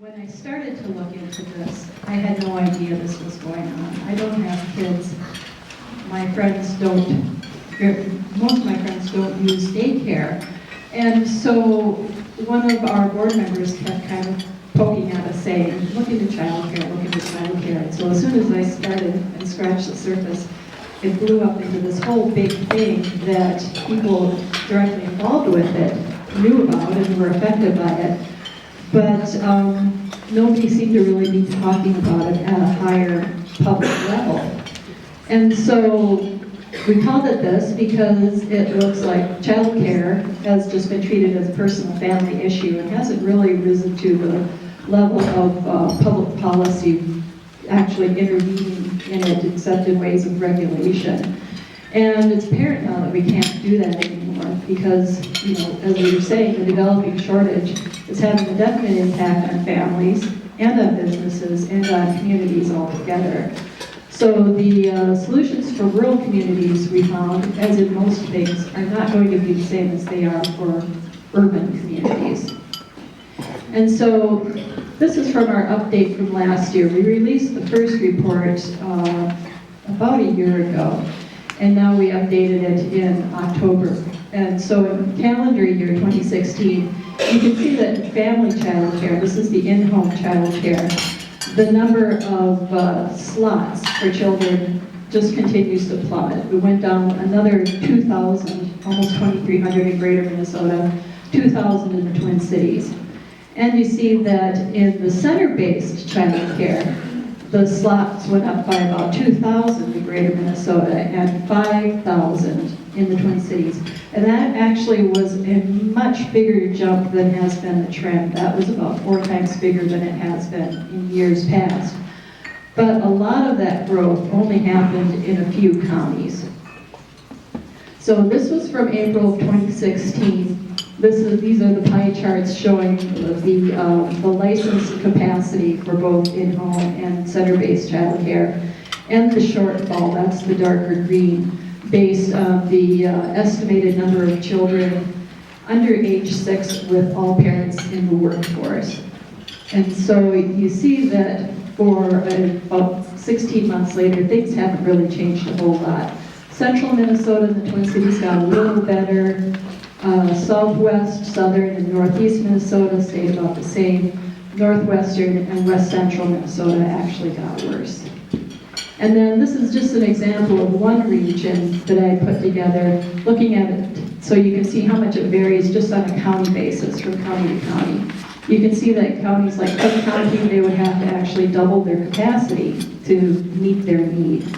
When I started to look into this, I had no idea this was going on. I don't have kids. My friends don't, most of my friends don't use daycare. And so one of our board members kept kind of poking at us saying, look into childcare, look into childcare. And so as soon as I started and scratched the surface, it blew up into this whole big thing that people directly involved with it knew about and were affected by it. But nobody seemed to really be talking about it at a higher public level. And so we called it this because it looks like child care has just been treated as a personal family issue and hasn't really risen to the level of public policy actually intervening in it except in ways of regulation. And it's apparent now that we can't do that anymore because, you know, as we were saying, the developing shortage is having a definite impact on families and on businesses and on communities altogether. So the solutions for rural communities, we found, as in most things, are not going to be the same as they are for urban communities. And so this is from our update from last year. We released the first report about a year ago. And now we updated it in October. And so in calendar year 2016, you can see that in family child care, this is the in-home child care, the number of slots for children just continues to plummet. We went down another 2,000, almost 2,300 in greater Minnesota, 2,000 in the Twin Cities. And you see that in the center-based child care, the slots went up by about 2,000 in greater Minnesota and 5,000 in the Twin Cities. And that actually was a much bigger jump than has been the trend. That was about 4 times bigger than it has been in years past. But a lot of that growth only happened in a few counties. So this was from April of 2016. These are the pie charts showing the licensed capacity for both in-home and center-based child care. And the shortfall, that's the darker green, based on the estimated number of children under age 6 with all parents in the workforce. And so you see that for about 16 months later, things haven't really changed a whole lot. Central Minnesota and the Twin Cities got a little better. Southwest, southern, and northeast Minnesota stayed about the same. Northwestern and west central Minnesota actually got worse. And then this is just an example of one region that I put together, looking at it so you can see how much it varies just on a county basis from county to county. You can see that counties like Cook County, they would have to actually double their capacity to meet their need.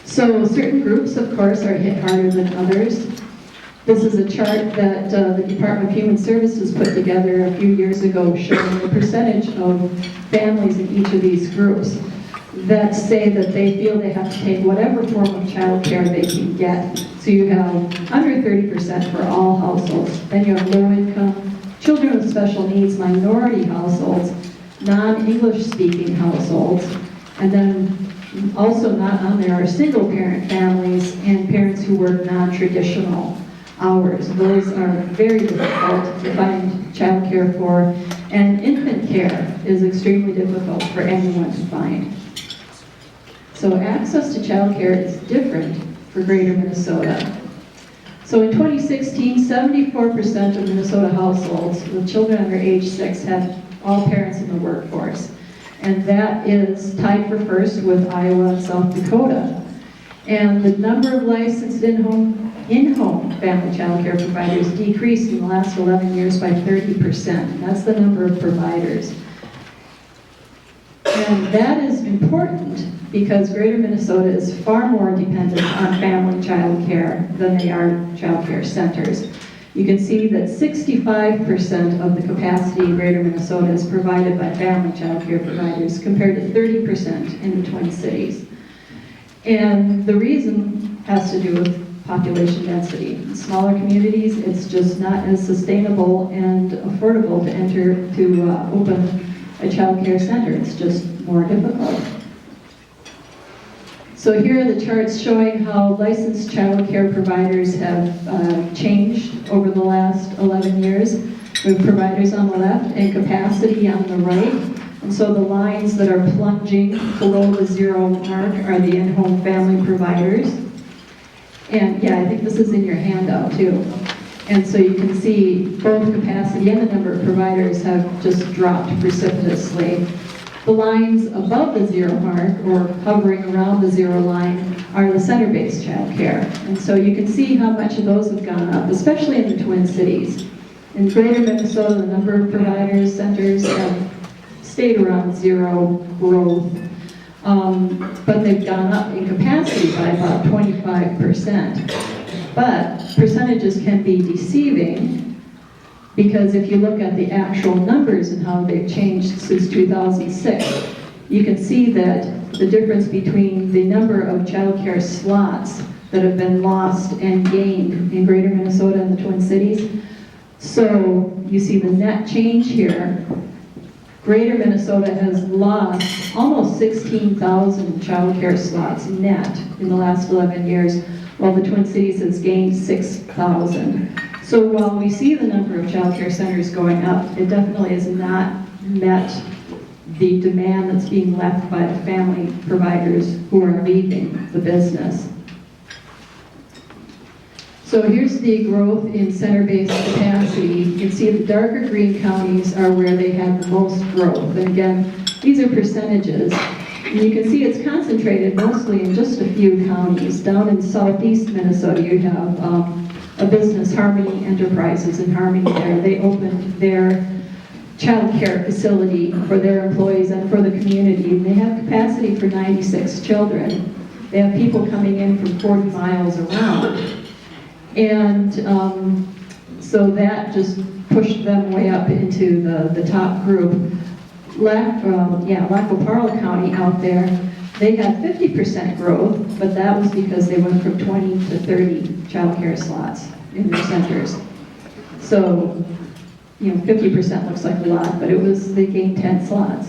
So certain groups, of course, are hit harder than others. This is a chart that the Department of Human Services put together a few years ago showing the percentage of families in each of these groups that say that they feel they have to take whatever form of child care they can get. So you have under 30% for all households. Then you have low income, children with special needs, minority households, non-English speaking households, and then also not on there are single parent families and parents who work non-traditional hours. Those are very difficult to find child care for, and infant care is extremely difficult for anyone to find. So access to child care is different for greater Minnesota. So in 2016, 74% of Minnesota households with children under age 6 had all parents in the workforce. And that is tied for first with Iowa and South Dakota. And the number of licensed in-home family child care providers decreased in the last 11 years by 30%. That's the number of providers. And that is important because greater Minnesota is far more dependent on family child care than they are child care centers. You can see that 65% of the capacity in greater Minnesota is provided by family child care providers compared to 30% in the Twin Cities. And the reason has to do with population density. In smaller communities, it's just not as sustainable and affordable to open a child care center. It's just more difficult. So here are the charts showing how licensed child care providers have changed over the last 11 years. We have providers on the left and capacity on the right. And so the lines that are plunging below the 0 mark are the in-home family providers. And yeah, I think this is in your handout too. And so you can see both capacity and the number of providers have just dropped precipitously. The lines above the 0 mark, or hovering around the 0 line, are the center-based child care. And so you can see how much of those have gone up, especially in the Twin Cities. In greater Minnesota, the number of providers, centers have stayed around 0 growth. But they've gone up in capacity by about 25%. But percentages can be deceiving, because if you look at the actual numbers and how they've changed since 2006, you can see that the difference between the number of child care slots that have been lost and gained in greater Minnesota and the Twin Cities. So you see the net change here. Greater Minnesota has lost almost 16,000 child care slots net in the last 11 years, while the Twin Cities has gained 6,000. So while we see the number of child care centers going up, it definitely has not met the demand that's being left by the family providers who are leaving the business. So here's the growth in center-based capacity. You can see the darker green counties are where they have the most growth. And again, these are percentages. And you can see it's concentrated mostly in just a few counties. Down in southeast Minnesota, you have a business, Harmony Enterprises in Harmony there. They opened their child care facility for their employees and for the community. And they have capacity for 96 children. They have people coming in from 40 miles around. And so that just pushed them way up into the top group. Lac-La-Parle County out there, they had 50% growth, but that was because they went from 20 to 30 child care slots in their centers. So, 50% looks like a lot, but they gained 10 slots.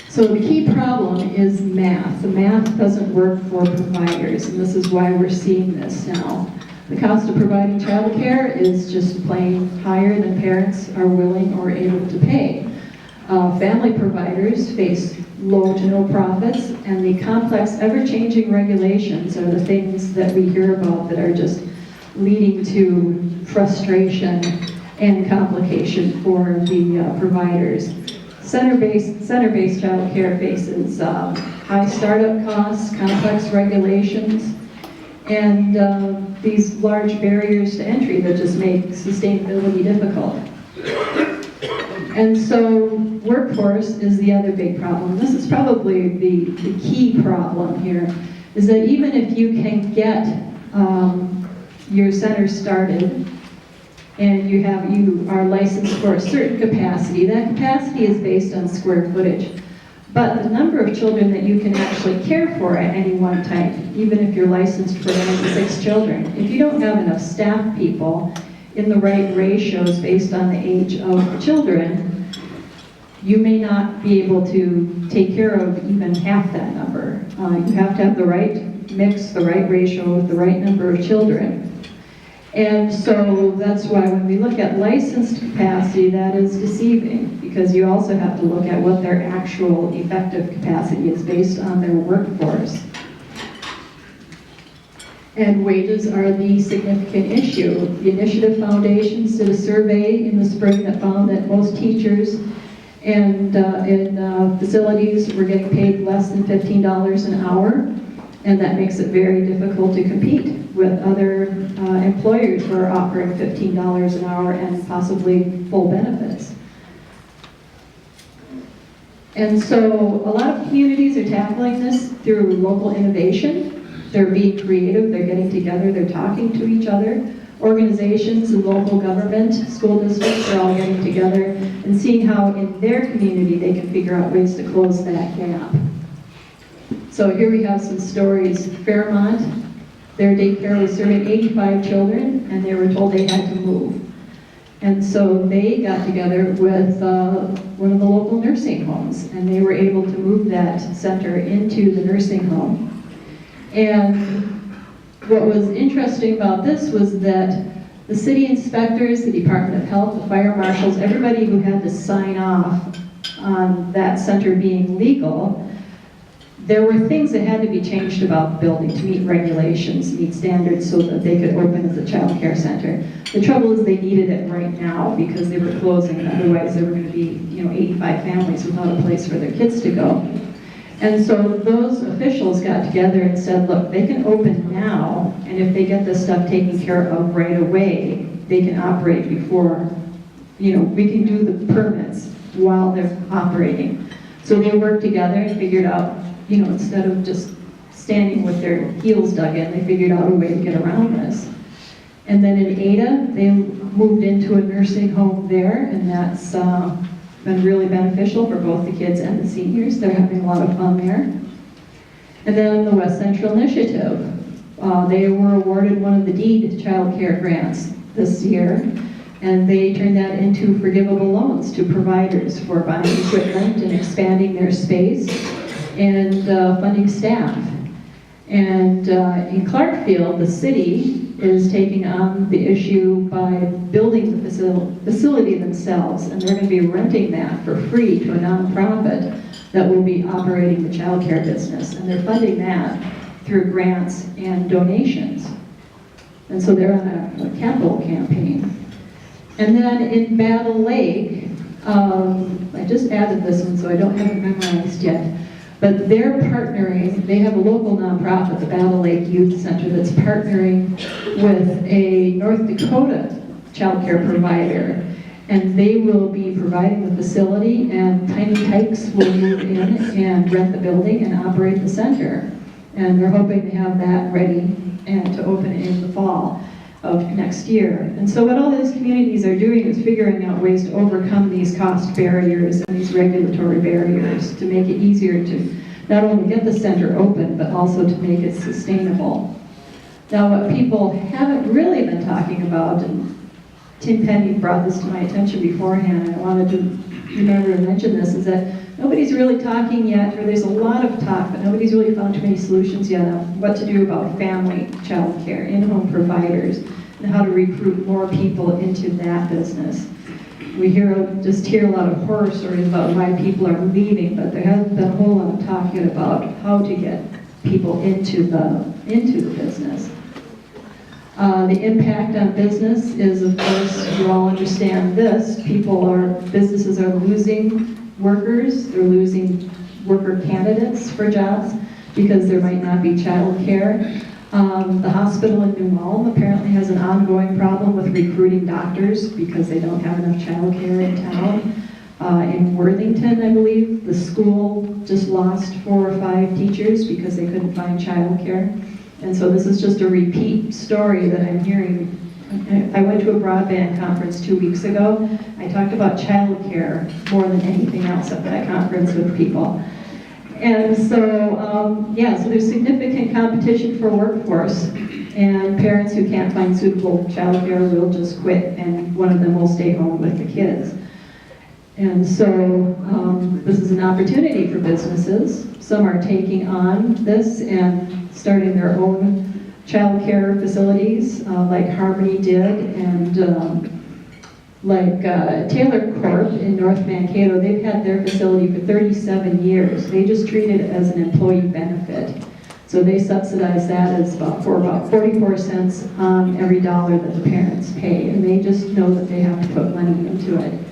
So the key problem is math. The math doesn't work for providers, and this is why we're seeing this now. The cost of providing child care is just plain higher than parents are willing or able to pay. Family providers face low to no profits, and the complex, ever-changing regulations are the things that we hear about that are just leading to frustration and complication for the providers. Center-based child care faces high startup costs, complex regulations, and these large barriers to entry that just make sustainability difficult. And so workforce is the other big problem. This is probably the key problem here, is that even if you can get your center started and you are licensed for a certain capacity, that capacity is based on square footage. But the number of children that you can actually care for at any one time, even if you're licensed for 96 children, if you don't have enough staff people in the right ratios based on the age of children, you may not be able to take care of even half that number. You have to have the right mix, the right ratio with the right number of children. And so that's why when we look at licensed capacity, that is deceiving, because you also have to look at what their actual effective capacity is based on their workforce. And wages are the significant issue. The Initiative Foundations did a survey in the spring that found that most teachers and in facilities were getting paid less than $15 an hour, and that makes it very difficult to compete with other employers who are offering $15 an hour and possibly full benefits. And so a lot of communities are tackling this through local innovation. They're being creative, they're getting together, they're talking to each other. Organizations and local government, school districts are all getting together and seeing how in their community they can figure out ways to close that gap. So here we have some stories. Fairmont, their daycare was serving 85 children, and they were told they had to move. And so they got together with one of the local nursing homes, and they were able to move that center into the nursing home. And what was interesting about this was that The city inspectors, the Department of Health, the fire marshals, everybody who had to sign off on that center being legal, there were things that had to be changed about the building to meet regulations, meet standards so that they could open as a child care center. The trouble is they needed it right now because they were closing, otherwise there were going to be 85 families without a place for their kids to go. And so those officials got together and said, look, they can open now, and if they get this stuff taken care of right away, they can operate before, we can do the permits while they're operating. So they worked together and figured out, instead of just standing with their heels dug in, they figured out a way to get around this. And then in Ada, they moved into a nursing home there, and that's been really beneficial for both the kids and the seniors. They're having a lot of fun there. And then the West Central Initiative, they were awarded one of the DEED child care grants this year, and they turned that into forgivable loans to providers for buying equipment and expanding their space and funding staff. And in Clarkfield, the city is taking on the issue by building the facility themselves, and they're going to be renting that for free to a nonprofit that will be operating the child care business, and they're funding that through grants and donations. And so they're on a capital campaign. And then in Battle Lake, I just added this one so I don't have it memorized yet, but they're partnering, they have a local nonprofit, the Battle Lake Youth Center, that's partnering with a North Dakota child care provider, and they will be providing the facility, and Tiny Tykes will move in and rent the building and operate the center. And they're hoping to have that ready and to open in the fall of next year. And so what all these communities are doing is figuring out ways to overcome these cost barriers and these regulatory barriers to make it easier to not only get the center open, but also to make it sustainable. Now what people haven't really been talking about, and Tim Penny brought this to my attention beforehand, and I wanted to remember to mention this, is that nobody's really talking yet, or there's a lot of talk, but nobody's really found too many solutions yet on what to do about family child care, in-home providers, and how to recruit more people into that business. We just hear a lot of horror stories about why people are leaving, but there hasn't been a whole lot of talk yet about how to get people into the business. The impact on business is, of course, you all understand this. Businesses are losing workers, they're losing worker candidates for jobs because there might not be child care. The hospital in New Ulm apparently has an ongoing problem with recruiting doctors because they don't have enough child care in town. In Worthington, I believe, the school just lost 4 or 5 teachers because they couldn't find child care. And so this is just a repeat story that I'm hearing. I went to a broadband conference 2 weeks ago. I talked about child care more than anything else at that conference with people. And so, so there's significant competition for workforce, and parents who can't find suitable child care will just quit, and one of them will stay home with the kids. And so this is an opportunity for businesses. Some are taking on this and starting their own child care facilities, like Harmony did, and like Taylor Corp in North Mankato. They've had their facility for 37 years. They just treat it as an employee benefit. So they subsidize that for about 44 cents on every dollar that the parents pay, and they just know that they have to put money into it.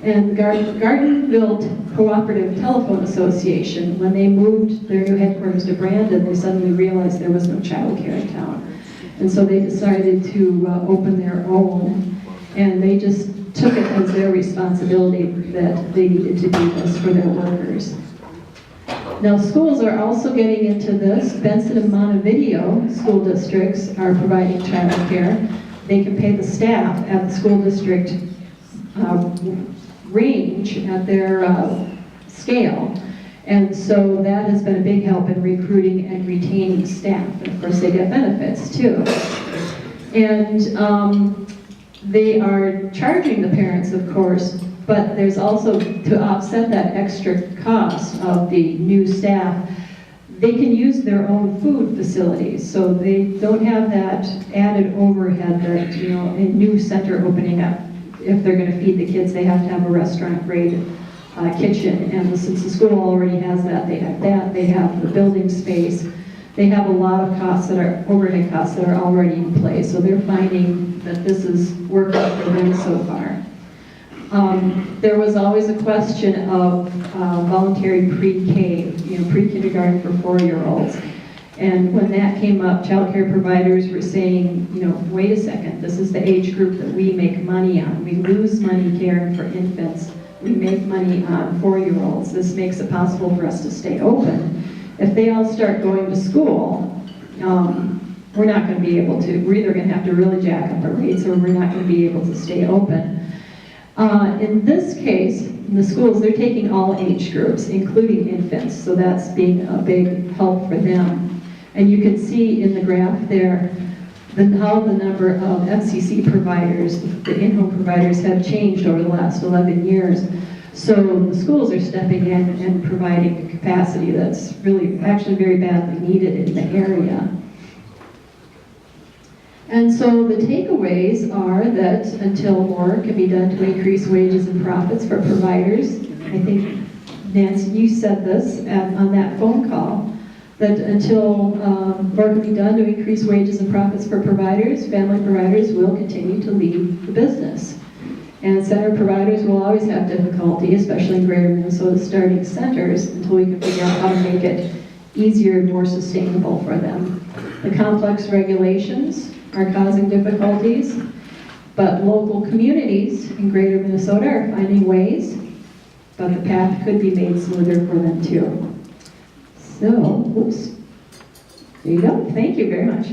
And the Gardenville Cooperative Telephone Association, when they moved their new headquarters to Brandon, they suddenly realized there was no child care in town. And so they decided to open their own, and they just took it as their responsibility that they needed to do this for their workers. Now schools are also getting into this. Benson and Montevideo school districts are providing child care. They can pay the staff at the school district range at their scale. And so that has been a big help in recruiting and retaining staff. And of course they get benefits too. And they are charging the parents, of course, but there's also, to offset that extra cost of the new staff, they can use their own food facilities, so they don't have that added overhead that, you know, a new center opening up. If they're going to feed the kids, they have to have a restaurant-grade kitchen, and since the school already has that, they have the building space, they have a lot of costs that are, overhead costs that are already in place, so they're finding that this is working for them so far. There was always a question of voluntary pre-K, you know, pre-kindergarten for 4-year-olds. And when that came up, child care providers were saying, you know, wait a second, this is the age group that we make money on. We lose money caring for infants. We make money on 4-year-olds. This makes it possible for us to stay open. If they all start going to school, we're not going to be able to. We're either going to have to really jack up our rates, or we're not going to be able to stay open. In this case, in the schools, they're taking all age groups, including infants, so that's being a big help for them. And you can see in the graph there how the number of FCC providers, the in-home providers, have changed over the last 11 years. So the schools are stepping in and providing a capacity that's really actually very badly needed in the area. And so the takeaways are that until more can be done to increase wages and profits for providers, I think, Nancy, you said this on that phone call, that until more can be done to increase wages and profits for providers, family providers will continue to leave the business. And center providers will always have difficulty, especially in greater Minnesota, starting centers until we can figure out how to make it easier and more sustainable for them. The complex regulations are causing difficulties, but local communities in greater Minnesota are finding ways, but the path could be made smoother for them too. So, oops. There you go. Thank you very much.